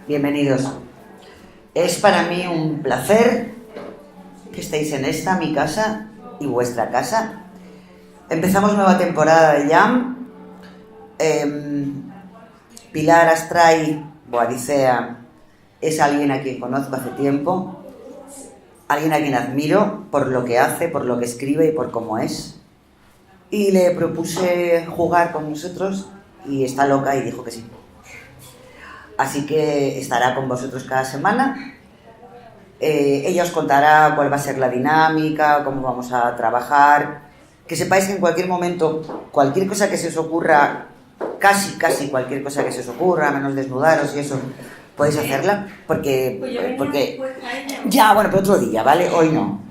Bienvenidos. Es para mí un placer que estéis en esta, mi casa y vuestra casa. Empezamos nueva temporada de Jam. Pilar Astray Boadicea es alguien a quien conozco hace tiempo, alguien a quien admiro por lo que hace, por lo que escribe y por cómo es. Y le propuse jugar con nosotros y está loca y dijo que sí. Así que estará con vosotros cada semana. Ella os contará cuál va a ser la dinámica, cómo vamos a trabajar. Que sepáis que en cualquier momento, cualquier cosa que se os ocurra, casi cualquier cosa que se os ocurra, menos desnudaros y eso, podéis hacerla, porque ya, bueno, pero otro día, ¿vale? Hoy no.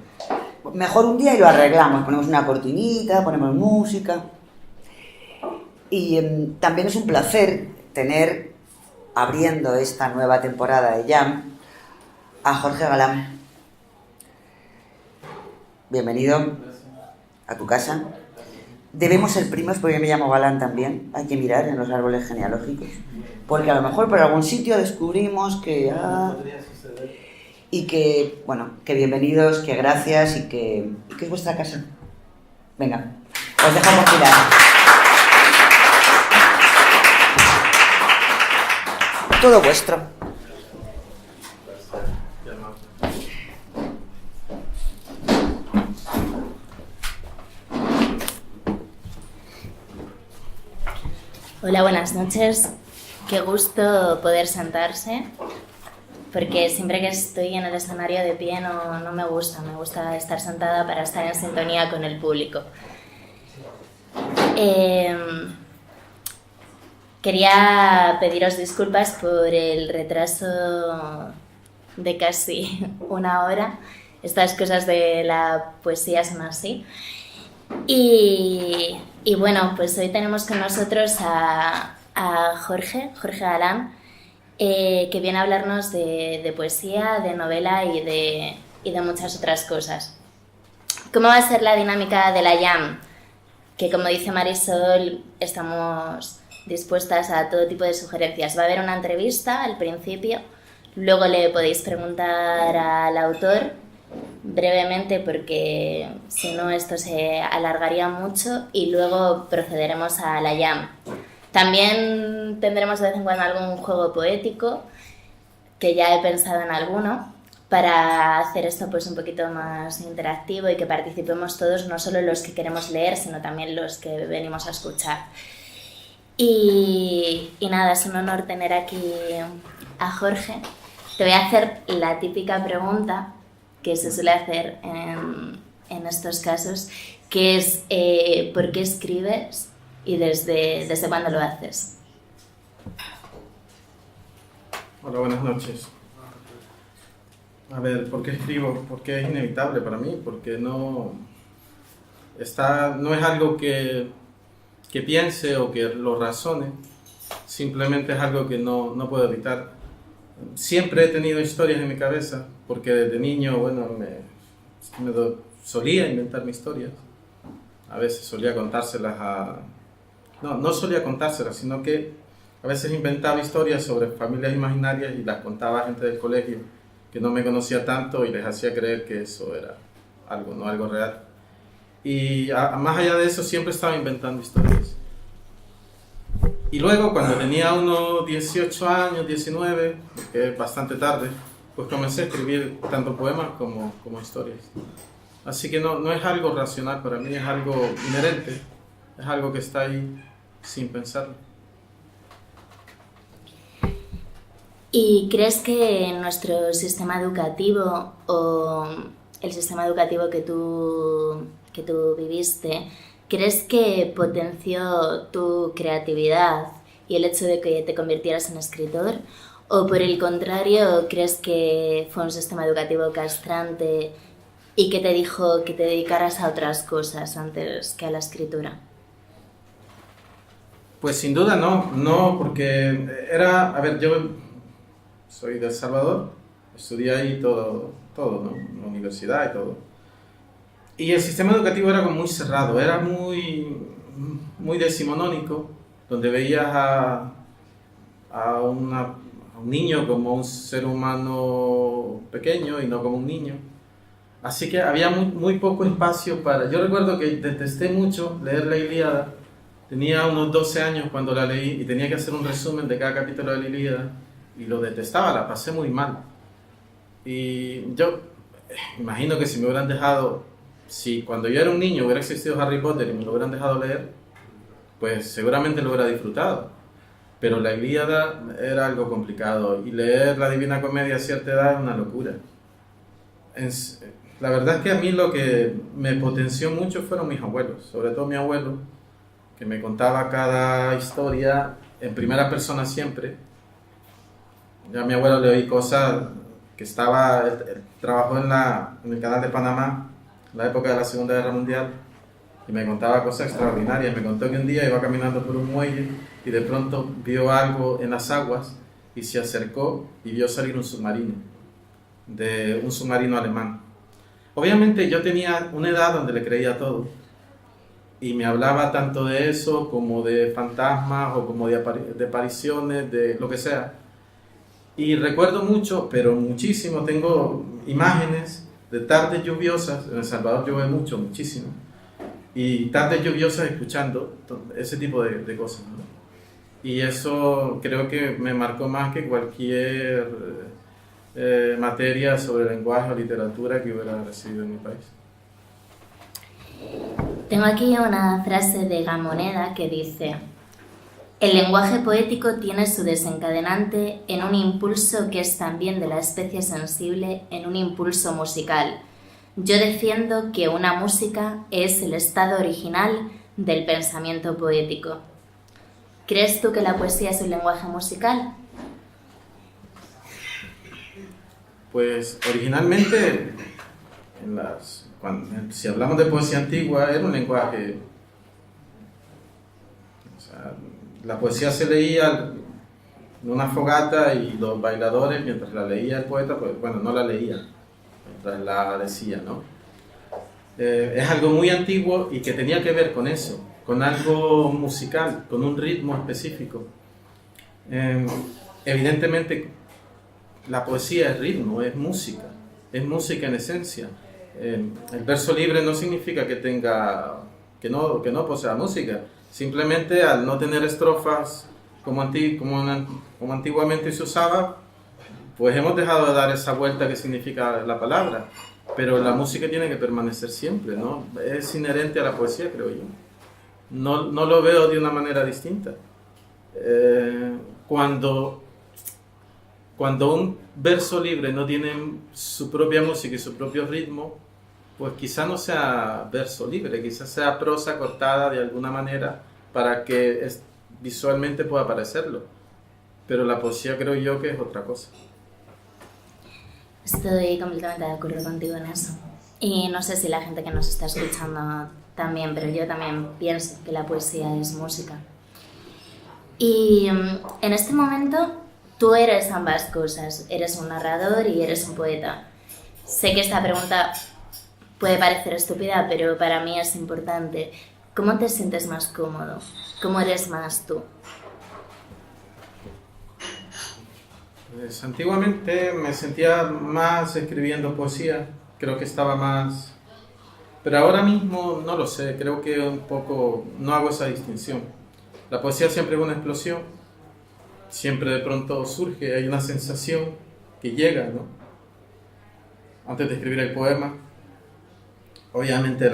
Mejor un día y lo arreglamos, ponemos una cortinita, ponemos música. Y también es un placer tener, abriendo esta nueva temporada de Jam, a Jorge Galán. Bienvenido a tu casa. Debemos ser primos porque me llamo Galán también. Hay que mirar en los árboles genealógicos. Porque a lo mejor por algún sitio descubrimos que... y que, bueno, que bienvenidos, que gracias y que es vuestra casa. Venga, os dejamos mirar. Todo vuestro. Hola, buenas noches. Qué gusto poder sentarse, porque siempre que estoy en el escenario de pie no me gusta. Me gusta estar sentada para estar en sintonía con el público. Quería pediros disculpas por el retraso de casi una hora. Estas cosas de la poesía son así. Y bueno, pues hoy tenemos con nosotros a Jorge Galán, que viene a hablarnos de poesía, de novela y de muchas otras cosas. ¿Cómo va a ser la dinámica de la Jam? Que, como dice Marisol, estamos dispuestas a todo tipo de sugerencias. Va a haber una entrevista al principio, luego le podéis preguntar al autor brevemente, porque si no esto se alargaría mucho, y luego procederemos a la Jam. También tendremos de vez en cuando algún juego poético, que ya he pensado en alguno, para hacer esto pues un poquito más interactivo y que participemos todos, no solo los que queremos leer, sino también los que venimos a escuchar. Y nada, es un honor tener aquí a Jorge. Te voy a hacer la típica pregunta que se suele hacer en estos casos, que es ¿por qué escribes y desde cuándo lo haces? Hola, buenas noches. A ver, ¿por qué escribo? Porque es inevitable para mí, porque no es algo que piense o que lo razone, simplemente es algo que no puedo evitar. Siempre he tenido historias en mi cabeza, porque desde niño, bueno, solía inventar mis historias. A veces solía contárselas no solía contárselas, sino que a veces inventaba historias sobre familias imaginarias y las contaba a gente del colegio que no me conocía tanto y les hacía creer que eso era algo real. Y más allá de eso, siempre estaba inventando historias. Y luego, cuando tenía unos 18 años, 19, que es bastante tarde, pues comencé a escribir tanto poemas como historias. Así que no es algo racional para mí, es algo inherente, es algo que está ahí sin pensarlo. ¿Y crees que nuestro sistema educativo o el sistema educativo que tú viviste, crees que potenció tu creatividad y el hecho de que te convirtieras en escritor? ¿O por el contrario, crees que fue un sistema educativo castrante y que te dijo que te dedicaras a otras cosas antes que a la escritura? Pues sin duda no, porque yo soy de El Salvador, estudié ahí todo, ¿no? En la universidad y todo. Y el sistema educativo era como muy cerrado, era muy decimonónico, donde veías a un niño como un ser humano pequeño y no como un niño. Así que había muy poco espacio para... Yo recuerdo que detesté mucho leer la Ilíada. Tenía unos 12 años cuando la leí y tenía que hacer un resumen de cada capítulo de la Ilíada y lo detestaba, la pasé muy mal. Y yo imagino que si me hubieran dejado, si cuando yo era un niño hubiera existido Harry Potter y me lo hubieran dejado leer, pues seguramente lo hubiera disfrutado. Pero la Ilíada era algo complicado y leer la Divina Comedia a cierta edad es una locura. La verdad es que a mí lo que me potenció mucho fueron mis abuelos, sobre todo mi abuelo, que me contaba cada historia en primera persona siempre. Ya a mi abuelo le oí cosas que él trabajó en el canal de Panamá en la época de la Segunda Guerra Mundial y me contaba cosas extraordinarias. Me contó que un día iba caminando por un muelle y de pronto vio algo en las aguas y se acercó y vio salir un submarino alemán. Obviamente yo tenía una edad donde le creía todo y me hablaba tanto de eso como de fantasmas o como de apariciones, de lo que sea. Y recuerdo mucho, pero muchísimo, tengo imágenes de tardes lluviosas, en El Salvador llueve mucho, muchísimo, y tardes lluviosas escuchando ese tipo de cosas, ¿no? Y eso creo que me marcó más que cualquier materia sobre lenguaje o literatura que hubiera recibido en mi país. Tengo aquí una frase de Gamoneda que dice: el lenguaje poético tiene su desencadenante en un impulso que es también de la especie sensible, en un impulso musical. Yo defiendo que una música es el estado original del pensamiento poético. ¿Crees tú que la poesía es un lenguaje musical? Pues originalmente, si hablamos de poesía antigua, era un lenguaje... O sea, la poesía se leía en una fogata y los bailadores, mientras la leía el poeta, pues bueno, no la leía, mientras la decía, ¿no? Es algo muy antiguo y que tenía que ver con eso, con algo musical, con un ritmo específico. Evidentemente, la poesía es ritmo, es música en esencia. El verso libre no significa que no posea música. Simplemente al no tener estrofas como antiguamente se usaba, pues hemos dejado de dar esa vuelta que significa la palabra. Pero la música tiene que permanecer siempre, ¿no? Es inherente a la poesía, creo yo. No lo veo de una manera distinta. Cuando un verso libre no tiene su propia música y su propio ritmo, pues quizá no sea verso libre, quizá sea prosa cortada de alguna manera para que visualmente pueda parecerlo. Pero la poesía creo yo que es otra cosa. Estoy completamente de acuerdo contigo en eso. Y no sé si la gente que nos está escuchando también, pero yo también pienso que la poesía es música. Y en este momento tú eres ambas cosas, eres un narrador y eres un poeta. Sé que esta pregunta puede parecer estúpida, pero para mí es importante. ¿Cómo te sientes más cómodo? ¿Cómo eres más tú? Pues antiguamente me sentía más escribiendo poesía, creo que estaba más... Pero ahora mismo no lo sé, creo que un poco no hago esa distinción. La poesía siempre es una explosión, siempre de pronto surge, hay una sensación que llega, ¿no? Antes de escribir el poema, obviamente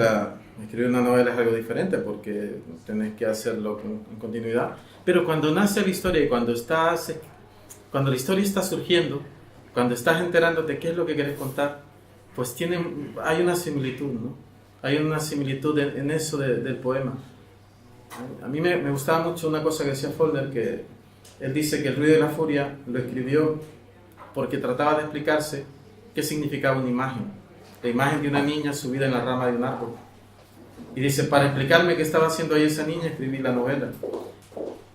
escribir una novela es algo diferente porque tenés que hacerlo en continuidad, pero cuando nace la historia y cuando la historia está surgiendo, cuando estás enterándote qué es lo que quieres contar, pues hay una similitud, ¿no? Hay una similitud en eso del poema. A mí me gustaba mucho una cosa que decía Faulkner, que él dice que El ruido y la furia lo escribió porque trataba de explicarse qué significaba una imagen. La imagen de una niña subida en la rama de un árbol. Y dice, para explicarme qué estaba haciendo ahí esa niña, escribí la novela.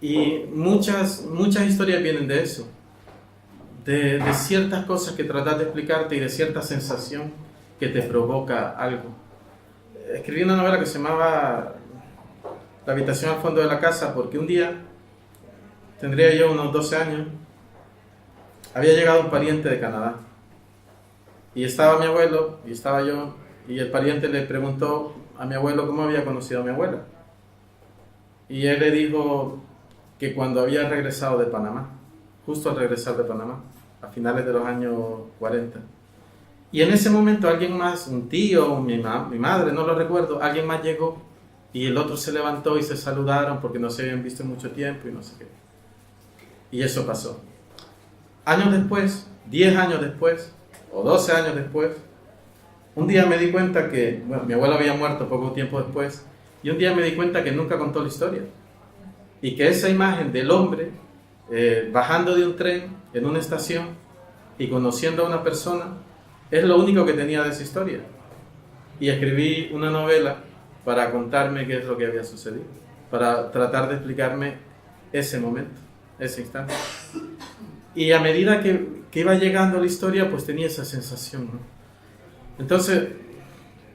Y muchas historias vienen de eso. De ciertas cosas que tratas de explicarte y de cierta sensación que te provoca algo. Escribí una novela que se llamaba La habitación al fondo de la casa porque un día, tendría yo unos 12 años, había llegado un pariente de Canadá. Y estaba mi abuelo, y estaba yo, y el pariente le preguntó a mi abuelo cómo había conocido a mi abuela. Y él le dijo que cuando había regresado de Panamá, justo al regresar de Panamá, a finales de los años 40. Y en ese momento alguien más, un tío, mi madre, no lo recuerdo, alguien más llegó y el otro se levantó y se saludaron porque no se habían visto en mucho tiempo y no sé qué. Y eso pasó. Años después, 10 años después, o 12 años después, un día me di cuenta que, bueno, mi abuelo había muerto poco tiempo después, y un día me di cuenta que nunca contó la historia. Y que esa imagen del hombre bajando de un tren en una estación y conociendo a una persona es lo único que tenía de esa historia. Y escribí una novela para contarme qué es lo que había sucedido, para tratar de explicarme ese momento, ese instante. Y a medida que iba llegando la historia, pues tenía esa sensación, ¿no? Entonces,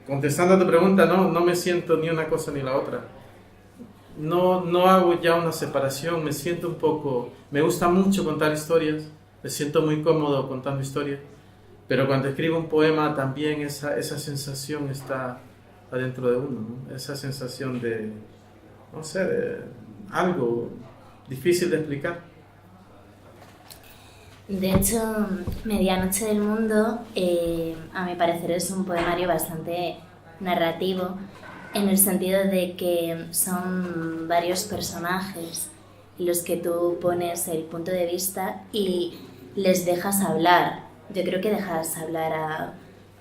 contestando a tu pregunta, no me siento ni una cosa ni la otra. No hago ya una separación, me siento un poco... Me gusta mucho contar historias, me siento muy cómodo contando historias, pero cuando escribo un poema también esa sensación está adentro de uno, ¿no? Esa sensación de, no sé, de algo difícil de explicar. De hecho, Medianoche del Mundo, a mi parecer, es un poemario bastante narrativo, en el sentido de que son varios personajes los que tú pones el punto de vista y les dejas hablar. Yo creo que dejas hablar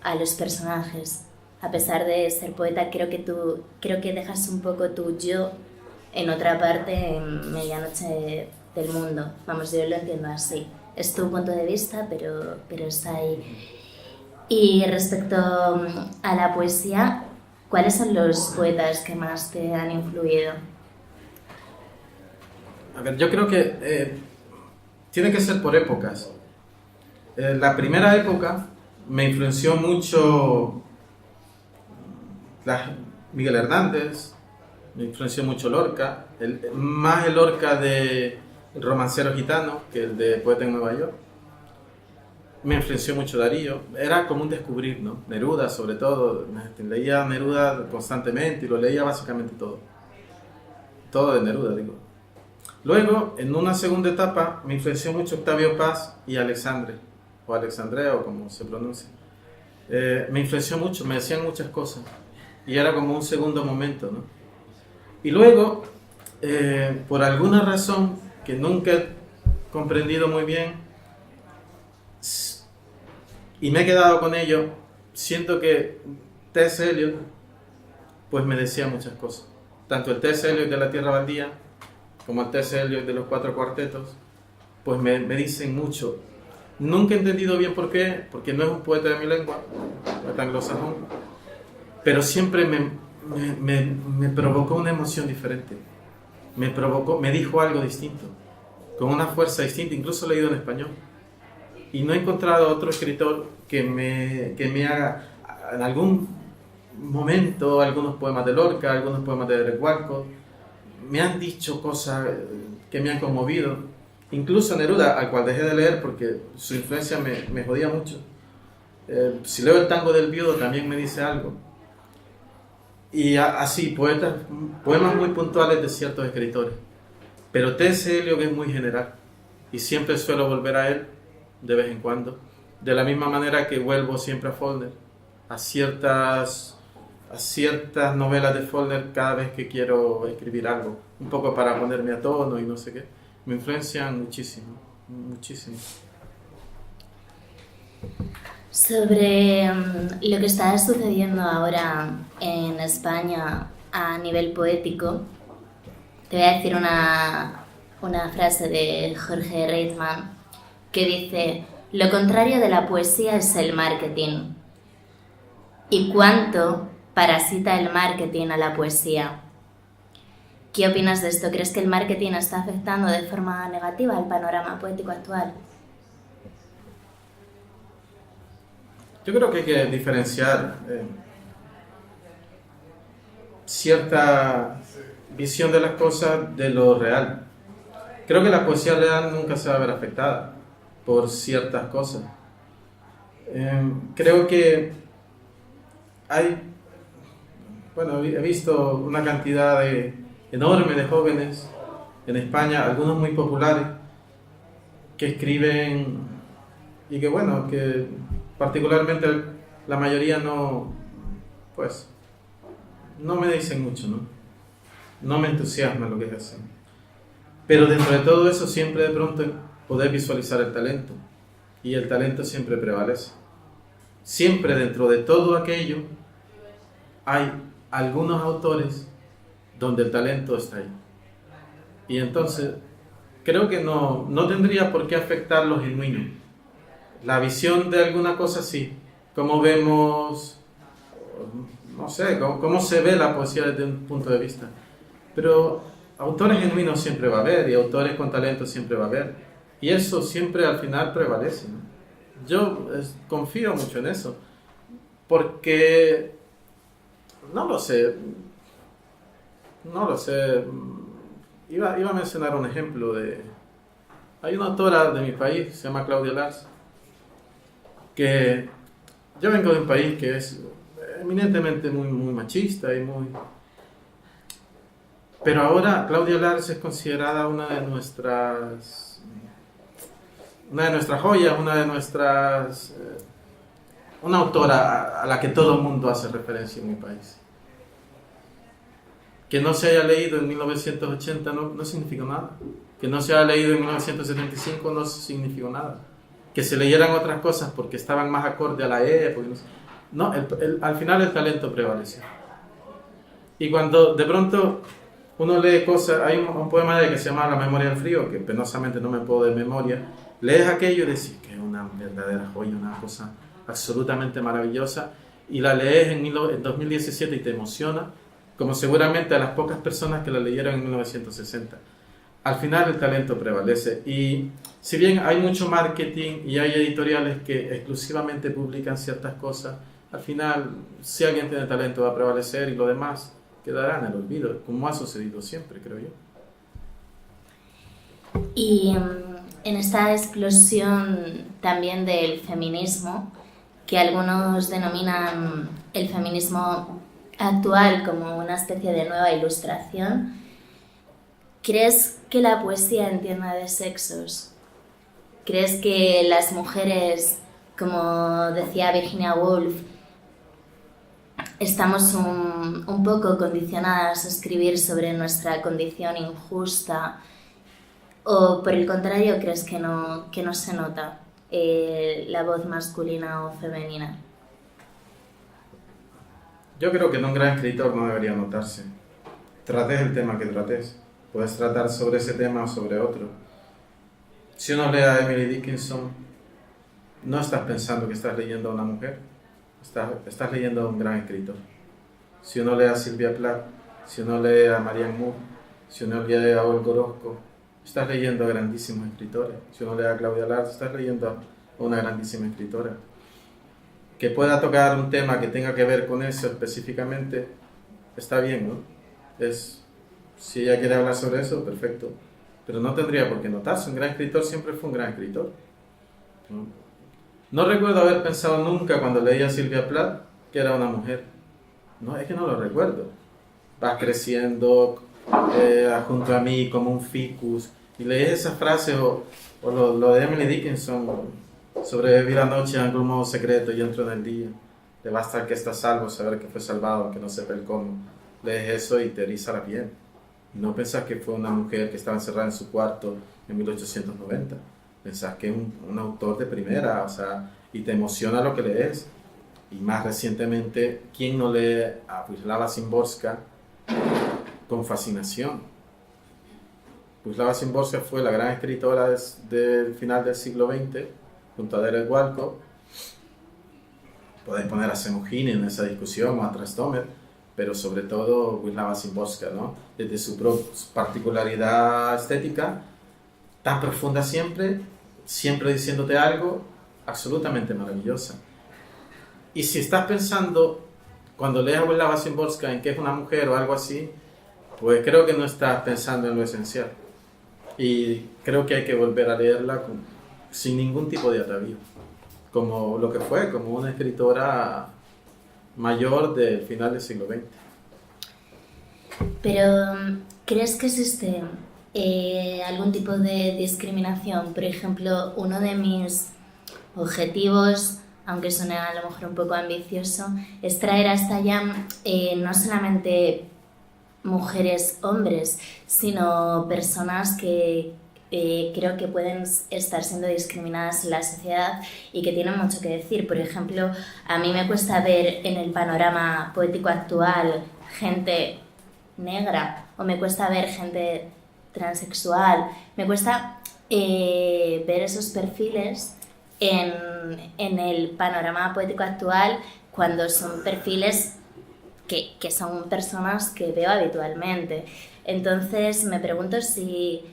a los personajes. A pesar de ser poeta, creo que dejas un poco tu yo en otra parte en Medianoche del Mundo. Vamos, yo lo entiendo así. Es tu punto de vista, pero está ahí. Y respecto a la poesía, ¿cuáles son los poetas que más te han influido? A ver, yo creo que tiene que ser por épocas. La primera época me influenció mucho Miguel Hernández, me influenció mucho Lorca, más el Lorca de Romancero Gitano que el de Poeta en Nueva York. Me influenció mucho Darío, era como un descubrir, ¿no? Neruda sobre todo, leía Neruda constantemente y lo leía básicamente todo de Neruda, digo. Luego, en una segunda etapa, me influenció mucho Octavio Paz y Alexandre, o Alexandrea, o como se pronuncia. Me influenció mucho, me decían muchas cosas, y era como un segundo momento, ¿no? Y luego, por alguna razón que nunca he comprendido muy bien, y me he quedado con ello, siento que T.S. Eliot pues me decía muchas cosas. Tanto el T.S. Eliot de La Tierra Baldía como el T.S. Eliot de los Cuatro Cuartetos, pues me dicen mucho. Nunca he entendido bien por qué, porque no es un poeta de mi lengua, poeta anglosajón, pero siempre me provocó una emoción diferente. Me dijo algo distinto, con una fuerza distinta, incluso leído en español. Y no he encontrado otro escritor que me haga, en algún momento, algunos poemas de Lorca, algunos poemas de Derek Walcott, me han dicho cosas que me han conmovido. Incluso Neruda, al cual dejé de leer porque su influencia me jodía mucho. Si leo el Tango del Viudo también me dice algo. Y así, poemas muy puntuales de ciertos escritores. Pero T.S. Eliot es muy general y siempre suelo volver a él de vez en cuando, de la misma manera que vuelvo siempre a Faulkner, a ciertas novelas de Faulkner cada vez que quiero escribir algo, un poco para ponerme a tono y no sé qué. Me influencian muchísimo, muchísimo. Sobre lo que está sucediendo ahora en España a nivel poético, te voy a decir una frase de Jorge Reitman que dice: lo contrario de la poesía es el marketing. ¿Y cuánto parasita el marketing a la poesía? ¿Qué opinas de esto? ¿Crees que el marketing está afectando de forma negativa al panorama poético actual? Yo creo que hay que diferenciar cierta visión de las cosas de lo real. Creo que la poesía real nunca se va a ver afectada. por ciertas cosas. Creo que he visto una cantidad enorme de jóvenes en España, algunos muy populares, que escriben y que particularmente la mayoría no me dicen mucho, ¿no? No me entusiasma lo que hacen. Pero dentro de todo eso siempre de pronto poder visualizar el talento, y el talento siempre prevalece. Siempre dentro de todo aquello hay algunos autores donde el talento está ahí. Y entonces creo que no tendría por qué afectar lo genuino. La visión de alguna cosa sí, cómo vemos, no sé, cómo se ve la poesía desde un punto de vista. Pero autores genuinos siempre va a haber, y autores con talento siempre va a haber. Y eso siempre al final prevalece, ¿no? Yo confío mucho en eso, porque no lo sé. Iba a mencionar un ejemplo hay una autora de mi país, se llama Claudia Lars, que yo vengo de un país que es eminentemente muy, muy machista y muy... Pero ahora Claudia Lars es considerada una de nuestras joyas, una autora a la que todo el mundo hace referencia en mi país. Que no se haya leído en 1980 no significó nada. Que no se haya leído en 1975 no significó nada. Que se leyeran otras cosas porque estaban más acorde a la época. Al final el talento prevaleció. Y cuando de pronto uno lee cosas, hay un poema que se llama La memoria del frío, que penosamente no me puedo de memoria, lees aquello y decís que es una verdadera joya, una cosa absolutamente maravillosa, y la lees en 2017 y te emociona, como seguramente a las pocas personas que la leyeron en 1960. Al final el talento prevalece, y si bien hay mucho marketing y hay editoriales que exclusivamente publican ciertas cosas, al final si alguien tiene talento va a prevalecer y lo demás quedará en el olvido, como ha sucedido siempre, creo yo. Y en esta explosión también del feminismo, que algunos denominan el feminismo actual como una especie de nueva ilustración, ¿crees que la poesía entienda de sexos? ¿Crees que las mujeres, como decía Virginia Woolf, estamos un poco condicionadas a escribir sobre nuestra condición injusta? ¿O por el contrario crees que no se nota la voz masculina o femenina? Yo creo que en un gran escritor no debería notarse. Trates el tema que trates. Puedes tratar sobre ese tema o sobre otro. Si uno lee a Emily Dickinson, no estás pensando que estás leyendo a una mujer. Estás leyendo a un gran escritor. Si uno lee a Sylvia Plath, si uno lee a Marianne Moore, si uno lee a Olga Orozco, estás leyendo a grandísimos escritores. Si uno lee a Claudia Lars, estás leyendo a una grandísima escritora. Que pueda tocar un tema que tenga que ver con eso específicamente, está bien, ¿no? Si ella quiere hablar sobre eso, perfecto. Pero no tendría por qué notarse. Un gran escritor siempre fue un gran escritor. No recuerdo haber pensado nunca cuando leía a Sylvia Plath que era una mujer. No, es que no lo recuerdo. Vas creciendo junto a mí como un ficus. Y leí esas frases o lo de Emily Dickinson, sobrevivir la noche en algún modo secreto y entro en el día. Le basta que está salvo, saber que fue salvado, que no sepa el cómo. Lees eso y te eriza la piel. No pensás que fue una mujer que estaba encerrada en su cuarto en 1890. Pensás que es un autor de primera, o sea, y te emociona lo que lees. Y más recientemente, ¿quién no lee a Wisława Szymborska con fascinación? Wisława Szymborska fue la gran escritora del final del siglo XX, junto a Derek Walcott. Podéis poner a Semujin en esa discusión o a Trastomer, pero sobre todo Wisława Szymborska, ¿no? Desde su particularidad estética, tan profunda siempre diciéndote algo absolutamente maravillosa. Y si estás pensando, cuando lees a Wisława Szymborska, en que es una mujer o algo así, pues creo que no estás pensando en lo esencial. Y creo que hay que volver a leerla sin ningún tipo de atavío, como lo que fue, como una escritora mayor del final del siglo XX. Pero, ¿crees que existe algún tipo de discriminación? Por ejemplo, uno de mis objetivos, aunque suene a lo mejor un poco ambicioso, es traer hasta allá no solamente mujeres, hombres, sino personas que creo que pueden estar siendo discriminadas en la sociedad y que tienen mucho que decir. Por ejemplo, a mí me cuesta ver en el panorama poético actual gente negra, o me cuesta ver gente transexual, me cuesta ver esos perfiles en el panorama poético actual cuando son perfiles que son personas que veo habitualmente. Entonces me pregunto si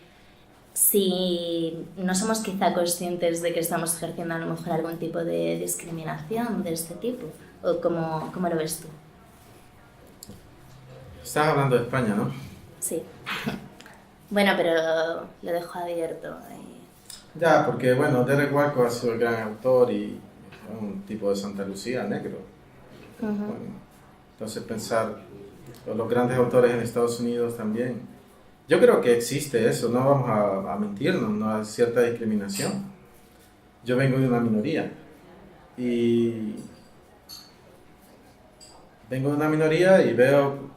no somos quizá conscientes de que estamos ejerciendo a lo mejor algún tipo de discriminación de este tipo, o cómo lo ves tú. Estás hablando de España, ¿no? Sí. Bueno, pero lo dejo abierto. Ya, porque bueno, Derek Walcott ha sido el gran autor y es un tipo de Santa Lucía negro. Bueno, entonces pensar los grandes autores en Estados Unidos también. Yo creo que existe eso, no vamos a mentirnos, no hay cierta discriminación. Yo vengo de una minoría y veo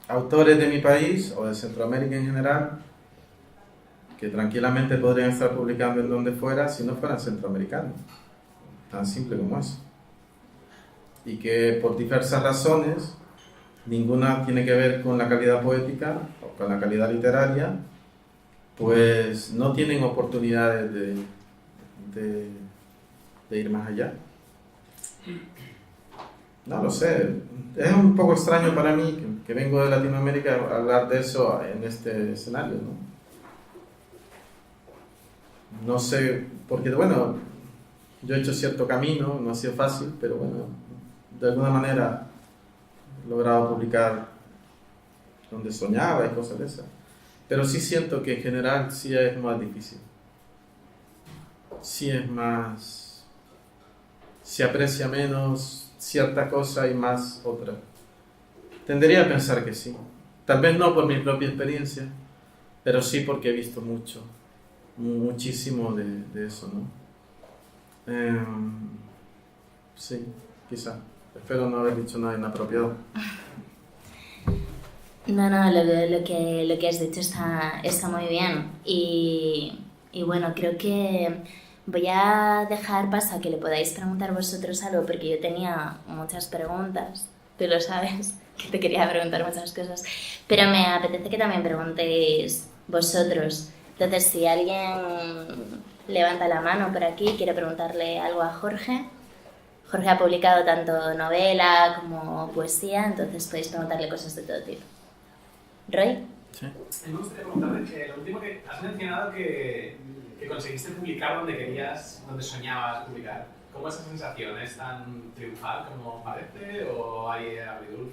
autores de mi país o de Centroamérica en general que tranquilamente podrían estar publicando en donde fuera si no fueran centroamericanos, tan simple como eso, y que por diversas razones, ninguna tiene que ver con la calidad poética o con la calidad literaria, pues no tienen oportunidades de ir más allá. No lo sé, es un poco extraño para mí que vengo de Latinoamérica a hablar de eso en este escenario, ¿no? No sé, porque bueno, yo he hecho cierto camino, no ha sido fácil, pero bueno, de alguna manera he logrado publicar donde soñaba y cosas de esas. Pero sí siento que en general sí es más difícil. Sí es más... se aprecia menos cierta cosa y más otra. Tendería a pensar que sí. Tal vez no por mi propia experiencia, pero sí porque he visto muchísimo de eso, ¿no? Sí, quizá. Espero no haber dicho nada inapropiado. No, lo que has dicho está muy bien. Y bueno, creo que voy a dejar paso a que le podáis preguntar vosotros algo, porque yo tenía muchas preguntas, tú lo sabes, que te quería preguntar muchas cosas, pero me apetece que también preguntéis vosotros. Entonces, si alguien levanta la mano por aquí y quiere preguntarle algo a Jorge. Jorge ha publicado tanto novela como poesía, entonces podéis preguntarle cosas de todo tipo. ¿Roy? Sí. Me gustaría preguntarte, lo último que has mencionado que conseguiste publicar donde querías, donde soñabas publicar. ¿Cómo es esa sensación? ¿Es tan triunfal como parece o hay agridulce?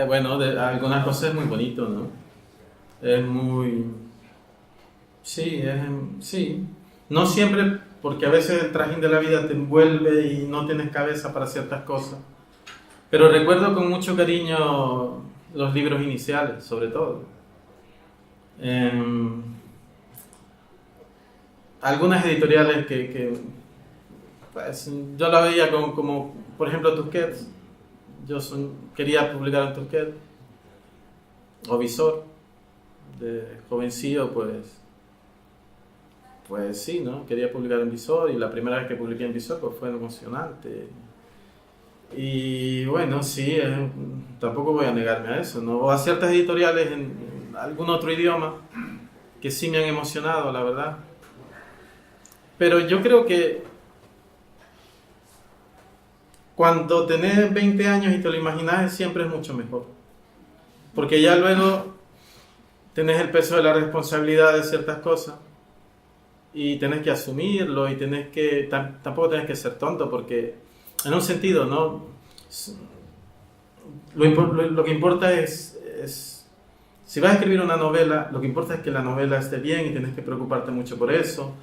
Bueno, algunas cosas es muy bonito, ¿no? Es muy... Sí, sí. No siempre, porque a veces el trajín de la vida te envuelve y no tienes cabeza para ciertas cosas. Pero recuerdo con mucho cariño los libros iniciales, sobre todo. Algunas editoriales que pues, yo la veía como por ejemplo, Tusquets. Yo quería publicar en Tusquets. O Visor, de jovencillo, pues sí, ¿no? Quería publicar en Visor y la primera vez que publiqué en Visor pues fue emocionante. Y bueno, sí, tampoco voy a negarme a eso, ¿no? O a ciertas editoriales en algún otro idioma que sí me han emocionado, la verdad. Pero yo creo que cuando tenés 20 años y te lo imaginas siempre es mucho mejor. Porque ya luego tenés el peso de la responsabilidad de ciertas cosas y tenés que asumirlo y tampoco tenés que ser tonto porque en un sentido, ¿no? Lo que importa es Si vas a escribir una novela, lo que importa es que la novela esté bien y tienes que preocuparte mucho por eso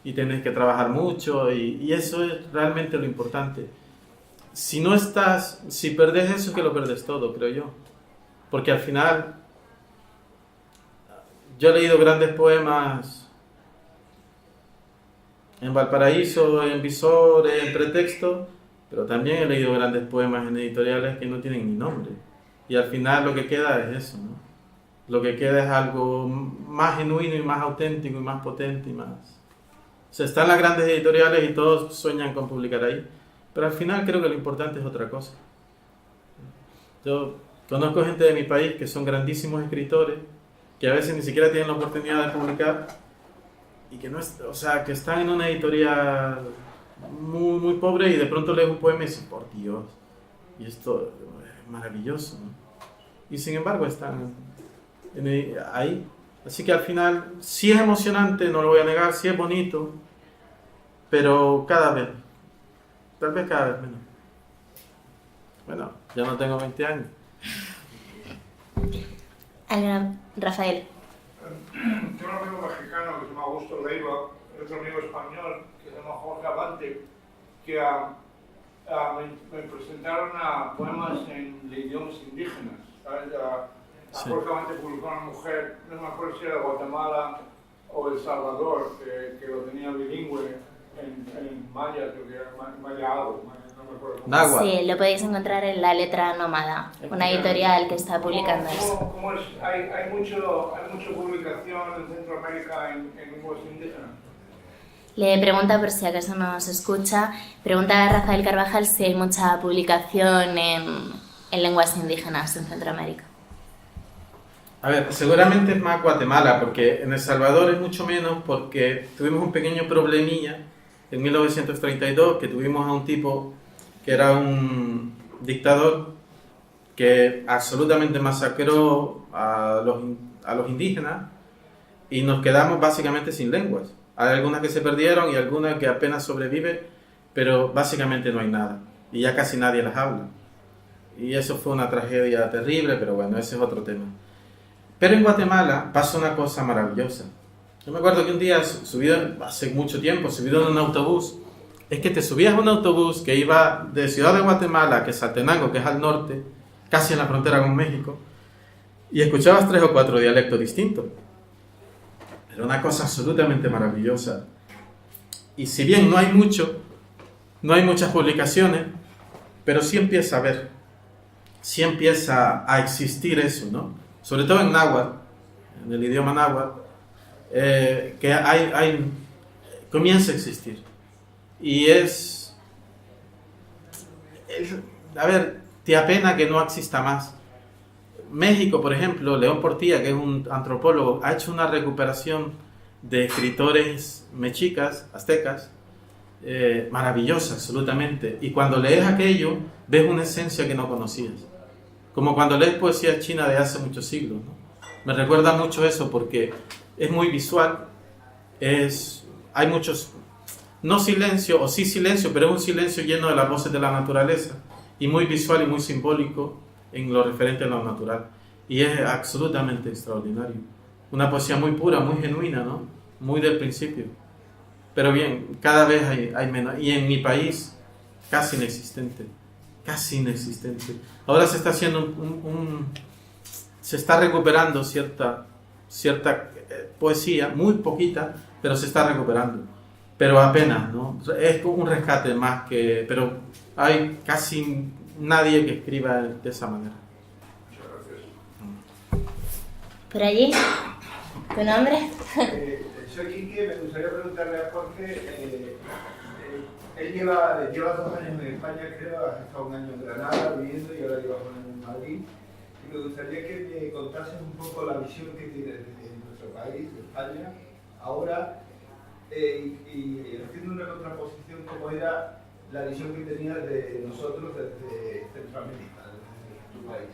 y tienes que trabajar mucho y eso es realmente lo importante. Si no estás, si perdes eso, que lo perdes todo, creo yo. Porque al final, yo he leído grandes poemas en Valparaíso, en Visor, en Pretexto, pero también he leído grandes poemas en editoriales que no tienen ni nombre. Y al final lo que queda es eso, ¿no? Lo que queda es algo más genuino y más auténtico y más potente y más... O sea, están las grandes editoriales y todos sueñan con publicar ahí, pero al final creo que lo importante es otra cosa. Yo conozco gente de mi país que son grandísimos escritores, que a veces ni siquiera tienen la oportunidad de publicar y que no es, o sea, que están en una editorial muy, muy pobre y de pronto lees un poema y dices, por Dios, y esto es maravilloso, ¿no? Y sin embargo están ahí. Así que al final sí es emocionante, no lo voy a negar, sí es bonito, pero cada vez, tal vez cada vez menos. Bueno, ya no tengo 20 años. Rafael. Tengo un amigo mexicano que se llama Augusto Leiva, y otro amigo español que se llama Jorge Abante, que me presentaron a poemas en idiomas indígenas. ¿Sabes? Sí. Afortunadamente publicó una mujer, no me acuerdo si era de Guatemala o El Salvador, que lo tenía bilingüe en maya, creo que era maya algo, no me acuerdo. Náhuatl. Sí, lo podéis encontrar en La Letra Nómada, una editorial que está publicando eso. ¿Cómo es? ¿Hay mucho publicación en Centroamérica en lenguas indígenas? Le pregunta, por si acaso nos escucha, pregunta a Rafael Carvajal si hay mucha publicación en lenguas indígenas en Centroamérica. A ver, seguramente es más Guatemala, porque en El Salvador es mucho menos, porque tuvimos un pequeño problemilla en 1932, que tuvimos a un tipo que era un dictador que absolutamente masacró a los indígenas y nos quedamos básicamente sin lenguas. Hay algunas que se perdieron y algunas que apenas sobreviven, pero básicamente no hay nada y ya casi nadie las habla. Y eso fue una tragedia terrible, pero bueno, ese es otro tema. Pero en Guatemala pasa una cosa maravillosa. Yo me acuerdo que un día, hace mucho tiempo, subido en un autobús, es que te subías a un autobús que iba de Ciudad de Guatemala a Quetzaltenango, que es al norte, casi en la frontera con México, y escuchabas 3 o 4 dialectos distintos. Era una cosa absolutamente maravillosa. Y si bien no hay muchas publicaciones, pero sí empieza a haber, sí empieza a existir eso, ¿no? Sobre todo en náhuatl, en el idioma náhuatl, que comienza a existir. Y a ver, te apena que no exista más. México, por ejemplo, León Portilla, que es un antropólogo, ha hecho una recuperación de escritores mexicas, aztecas, maravillosa, absolutamente. Y cuando lees aquello, ves una esencia que no conocías. Como cuando lees poesía china de hace muchos siglos, ¿no? Me recuerda mucho eso porque es muy visual, hay muchos, no silencio, o sí silencio, pero es un silencio lleno de las voces de la naturaleza, y muy visual y muy simbólico en lo referente a lo natural. Y es absolutamente extraordinario. Una poesía muy pura, muy genuina, ¿no? Muy del principio. Pero bien, cada vez hay menos. Y en mi país, casi inexistente. Casi inexistente. Ahora se está haciendo se está recuperando cierta poesía, muy poquita, pero se está recuperando. Pero apenas, ¿no? Es un rescate más que... Pero hay casi nadie que escriba de esa manera. ¿Por allí? ¿Tu nombre? Soy Quique, me gustaría preguntarle a Jorge, él lleva 2 años en España, creo, ha estado 1 año en Granada viviendo y ahora lleva 1 año en Madrid. Y me gustaría que me contases un poco la visión que tiene de nuestro país, de España, ahora, y haciendo una contraposición como era la visión que tenías de nosotros desde Centroamérica, desde tu país.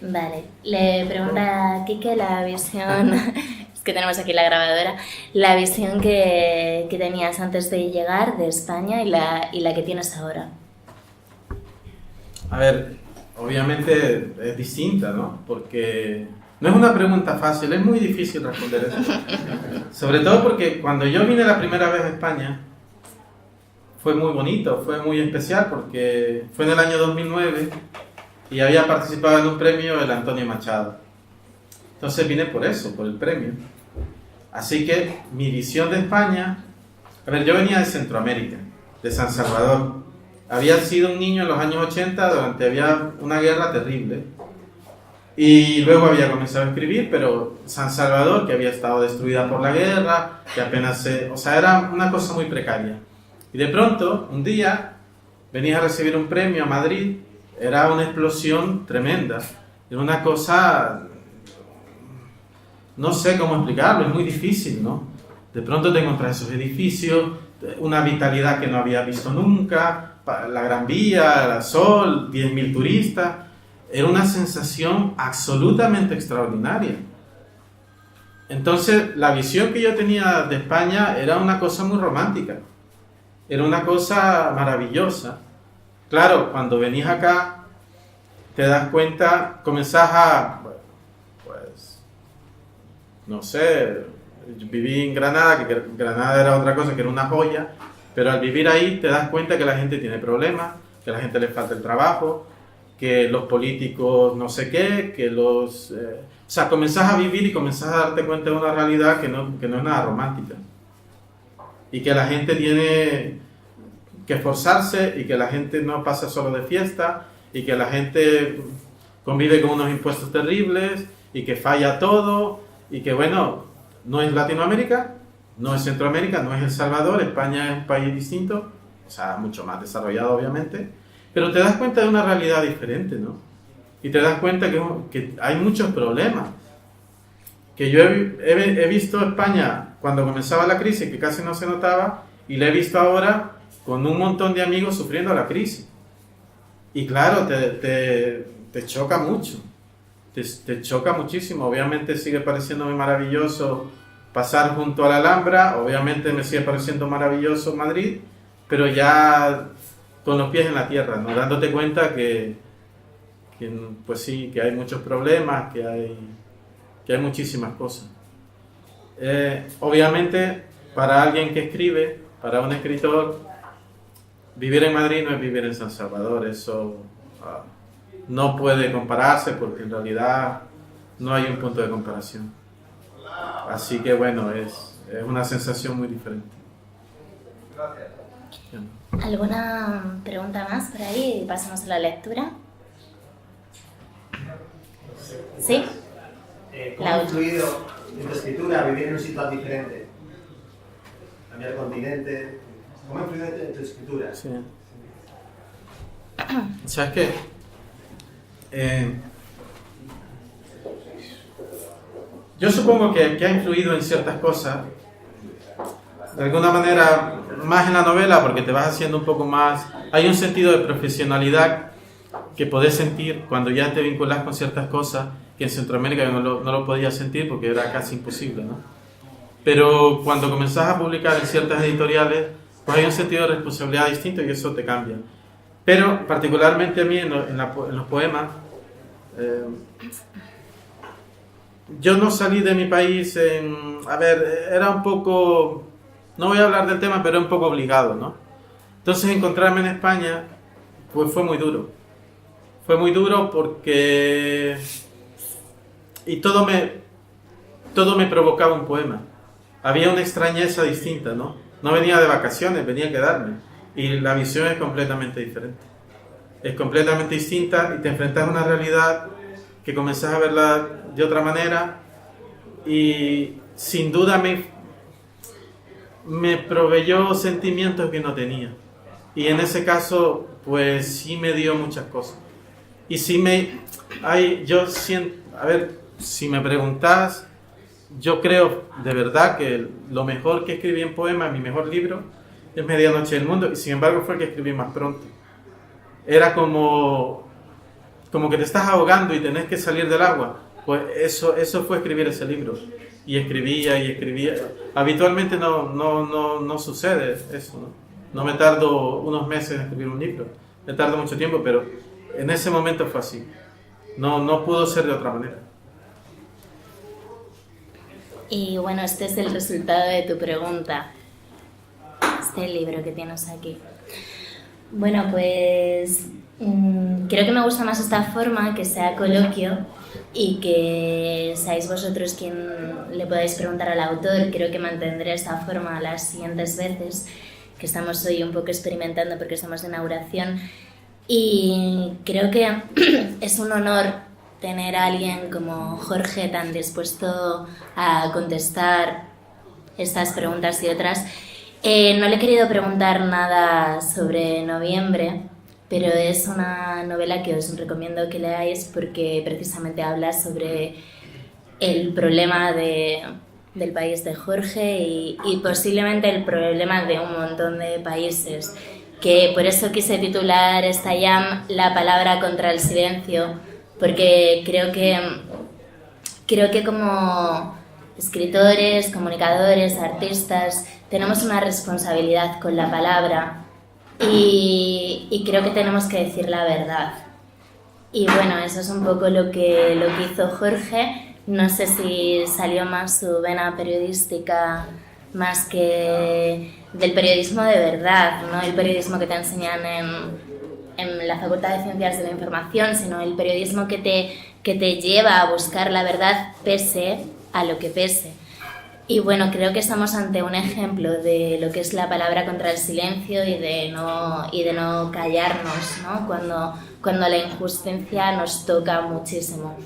Vale, le pregunta a Quique la visión, es que tenemos aquí la grabadora, la visión que tenías antes de llegar de España y la que tienes ahora. A ver, obviamente es distinta, ¿no? Porque No es una pregunta fácil, es muy difícil responder eso. Sobre todo porque cuando yo vine la primera vez a España, fue muy bonito, fue muy especial porque fue en el año 2009 y había participado en un premio el Antonio Machado. Entonces vine por eso, por el premio. Así que mi visión de España... A ver, yo venía de Centroamérica, de San Salvador. Había sido un niño en los años 80 durante había una guerra terrible. Y luego había comenzado a escribir, pero San Salvador, que había estado destruida por la guerra, que apenas se... O sea, era una cosa muy precaria. Y de pronto, un día, venía a recibir un premio a Madrid. Era una explosión tremenda. Era una cosa... No sé cómo explicarlo, es muy difícil, ¿no? De pronto te encuentras esos edificios, una vitalidad que no había visto nunca, la Gran Vía, el Sol, 10.000 turistas. Era una sensación absolutamente extraordinaria. Entonces, la visión que yo tenía de España era una cosa muy romántica. Era una cosa maravillosa. Claro, cuando venís acá, te das cuenta, comenzás a... Pues, no sé, viví en Granada, que Granada era otra cosa, que era una joya, pero al vivir ahí te das cuenta que la gente tiene problemas, que a la gente le falta el trabajo, que los políticos no sé qué, que los... o sea, comenzás a vivir y comenzás a darte cuenta de una realidad que no es nada romántica. Y que la gente tiene que esforzarse y que la gente no pasa solo de fiesta y que la gente convive con unos impuestos terribles y que falla todo y que, bueno, no es Latinoamérica, no es Centroamérica, no es El Salvador, España es un país distinto, o sea, mucho más desarrollado obviamente, pero te das cuenta de una realidad diferente, ¿no? Y te das cuenta que hay muchos problemas. Que yo he visto España cuando comenzaba la crisis, que casi no se notaba, y la he visto ahora con un montón de amigos sufriendo la crisis. Y claro, te choca mucho, te choca muchísimo. Obviamente sigue pareciéndome maravilloso pasar junto a la Alhambra, obviamente me sigue pareciendo maravilloso Madrid, pero ya con los pies en la tierra, ¿no? Dándote cuenta que pues sí, que hay muchos problemas, que hay muchísimas cosas. Obviamente, para alguien que escribe, para un escritor, vivir en Madrid no es vivir en San Salvador, eso no puede compararse porque en realidad no hay un punto de comparación. Así que bueno, es una sensación muy diferente. Gracias. ¿Alguna pregunta más por ahí? Pasamos a la lectura. ¿Sí? ¿Cómo ha influido en tu escritura vivir en un sitio tan diferente? Cambiar de continente. ¿Cómo ha influido en tu escritura? Sí. ¿Sabes qué? Yo supongo que ha influido en ciertas cosas, de alguna manera más en la novela, porque te vas haciendo un poco más... Hay un sentido de profesionalidad que podés sentir cuando ya te vinculas con ciertas cosas que en Centroamérica yo no lo podía sentir porque era casi imposible, ¿no? Pero cuando comenzás a publicar en ciertas editoriales, pues hay un sentido de responsabilidad distinto y eso te cambia. Pero particularmente a mí en los poemas, yo no salí de mi país a ver, era un poco, no voy a hablar del tema, pero un poco obligado, ¿no? Entonces encontrarme en España, pues fue muy duro. Fue muy duro porque... Y todo me provocaba un poema. Había una extrañeza distinta, ¿no? No venía de vacaciones, venía a quedarme. Y la visión es completamente diferente. Es completamente distinta y te enfrentas a una realidad que comenzás a verla de otra manera y sin duda me proveyó sentimientos que no tenía. Y en ese caso, pues sí me dio muchas cosas. Y sí yo siento, a ver, si me preguntas, yo creo de verdad que lo mejor que escribí en poema, mi mejor libro, es Medianoche del Mundo, y sin embargo fue el que escribí más pronto. Era como que te estás ahogando y tenés que salir del agua. Pues eso fue escribir ese libro. Y escribía. Habitualmente no sucede eso, ¿no? No me tardo unos meses en escribir un libro. Me tardo mucho tiempo, pero en ese momento fue así. No pudo ser de otra manera. Y bueno, este es el resultado de tu pregunta. Este libro que tienes aquí. Bueno, pues creo que me gusta más esta forma, que sea coloquio y que seáis vosotros quien le podáis preguntar al autor. Creo que mantendré esta forma las siguientes veces, que estamos hoy un poco experimentando porque estamos de inauguración. Y creo que es un honor tener a alguien como Jorge tan dispuesto a contestar estas preguntas y otras. No le he querido preguntar nada sobre Noviembre, pero es una novela que os recomiendo que leáis porque precisamente habla sobre el problema del país de Jorge y posiblemente el problema de un montón de países, que por eso quise titular esta jam La palabra contra el silencio, porque creo que como escritores, comunicadores, artistas, tenemos una responsabilidad con la palabra y creo que tenemos que decir la verdad. Y bueno, eso es un poco lo que hizo Jorge. No sé si salió más su vena periodística más que del periodismo de verdad, no el periodismo que te enseñan en la Facultad de Ciencias de la Información, sino el periodismo que te lleva a buscar la verdad pese a lo que pese. Y bueno, creo que estamos ante un ejemplo de lo que es la palabra contra el silencio y de no callarnos, ¿no? Cuando la injusticia nos toca muchísimo.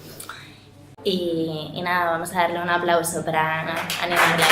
Y nada, vamos a darle un aplauso para animarla.